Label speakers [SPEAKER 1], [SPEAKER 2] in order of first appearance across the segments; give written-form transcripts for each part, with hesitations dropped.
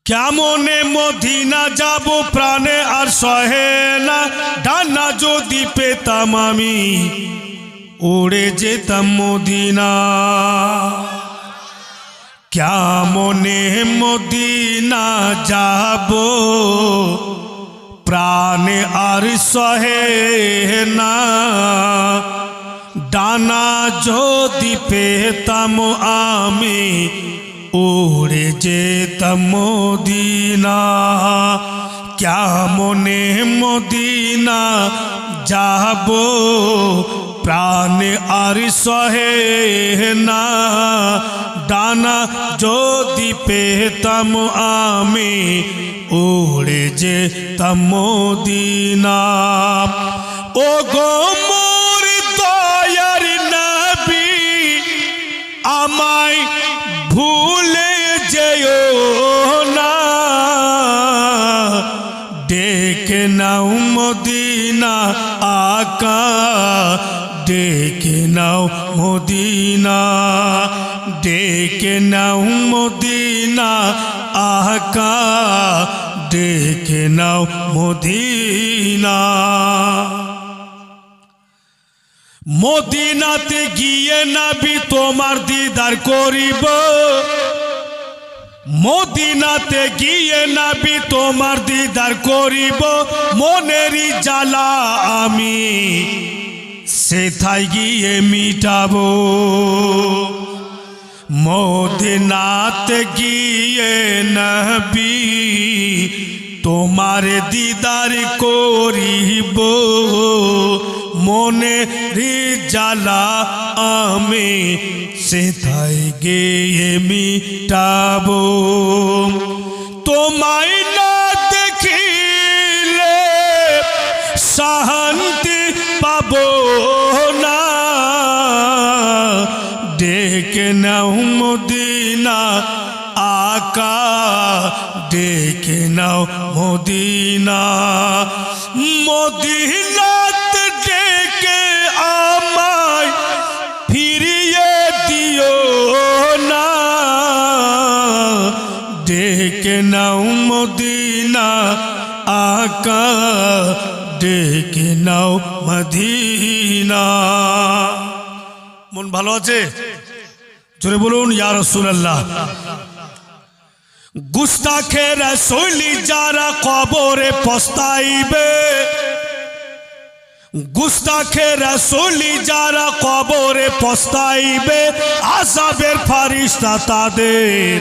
[SPEAKER 1] কেমনে মদিনা যাব প্রাণে আর সহে না, ডানা যদি পেতাম আমি উড়ে যেতাম মদিনা। কেমনে মদিনা যাব প্রাণে আর সহে না, ডানা যদি পেতাম আমি উড়ে যেতাম মদিনা। কেমনে মদিনা যাব প্রাণে আর সহে না, ডানা যদি পেতাম আমি উড়ে যেতাম মদিনা। ও গো মোর দয়ার নবী, আমায় ভুলে যেও না, ডেকে নাও মদিনা আকা, ডেকে নাও মদিনা, ডেকে নাও মদিনা আকা, ডেকে নাও মদিনা। মদিনাতে গিয়ে নবী তোমার দিদার করিব, মদিনাতে গিয়ে নবী তোমার দিদার করিব, মনেরই জ্বালা আমি সেথায় গিয়ে মিটাবো। মদিনাতে গিয়ে নবী তোমার দিদার করিব, মনেরই জ্বালা আমি সেথায় গিয়ে মিটাবো। তোমায় না দেখিলে শান্তি পাবো না, ডেকে নাও মদিনা আকা, ডেকে নাও মদিনা। মদিনাতে ডেকে আমায় ফিরিয়ে দিও না, ডেকে নাও মদিনা আকা, ডেকে নাও মদিনা। মন ভালো আছে? জোরে বলুন ইয়া রাসূলুল্লাহ। গুস্তাখে রাসূল যারা কবরে পস্তাইবে, গুস্তাখে রাসূল যারা কবরে পস্তাইবে, আযাবের ফেরেশতা তাদের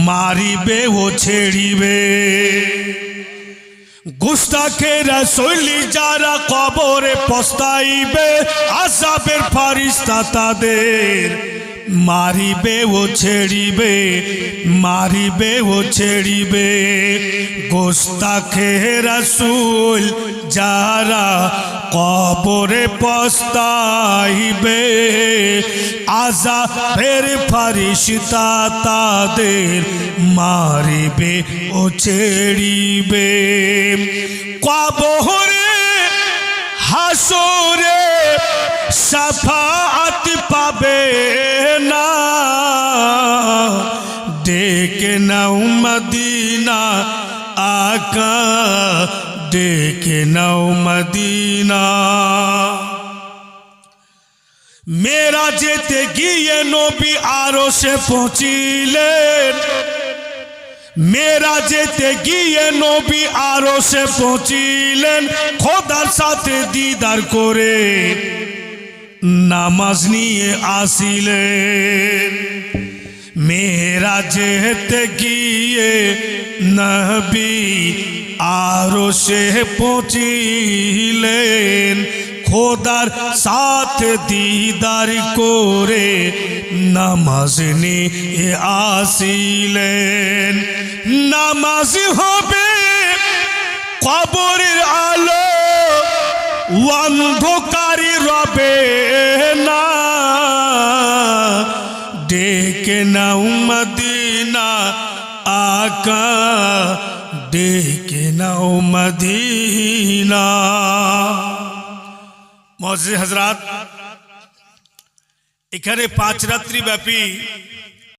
[SPEAKER 1] মারিবে ও ছেড়িবে। গুস্তাখে রাসূল যারা কবরে পস্তাইবে, আযাবের ফেরেশতা তাদের মারিবে ও ছেড়িবে, মারিবে ও ছেড়িবে। গুস্তাখে রাসূল যারা কবরে পস্তাইবে, আযাবের ফেরেশতা তাদের মারিবে ও ছেড়িবে। কবরে হাসরে শাফাআত পাবে না, ডেকে নাও মদিনা আকা, ডেকে নাও মদিনা। মেরাজেতে গিয়ে নবী আরশে পৌঁছিলেন, মেরাজেতে গিয়ে নবী আরশে পৌঁছিলেন, খোদার সাথে দিদার করে নামাজ নিয়ে আসিলেন। মেরাজেতে গিয়ে নবী আরশে পৌঁছিলেন, খোদার সাথে দিদার করে নামাজ নিয়ে আসিলেন। নামাজ হবে কবরের আলো, অন্ধকারী রবে না, ডেকে নাও মদিনা আকা, ডেকে নাও মদিনা। মুআজ্জিজ হযরত, এখানে 5 রাত্রি ব্যাপী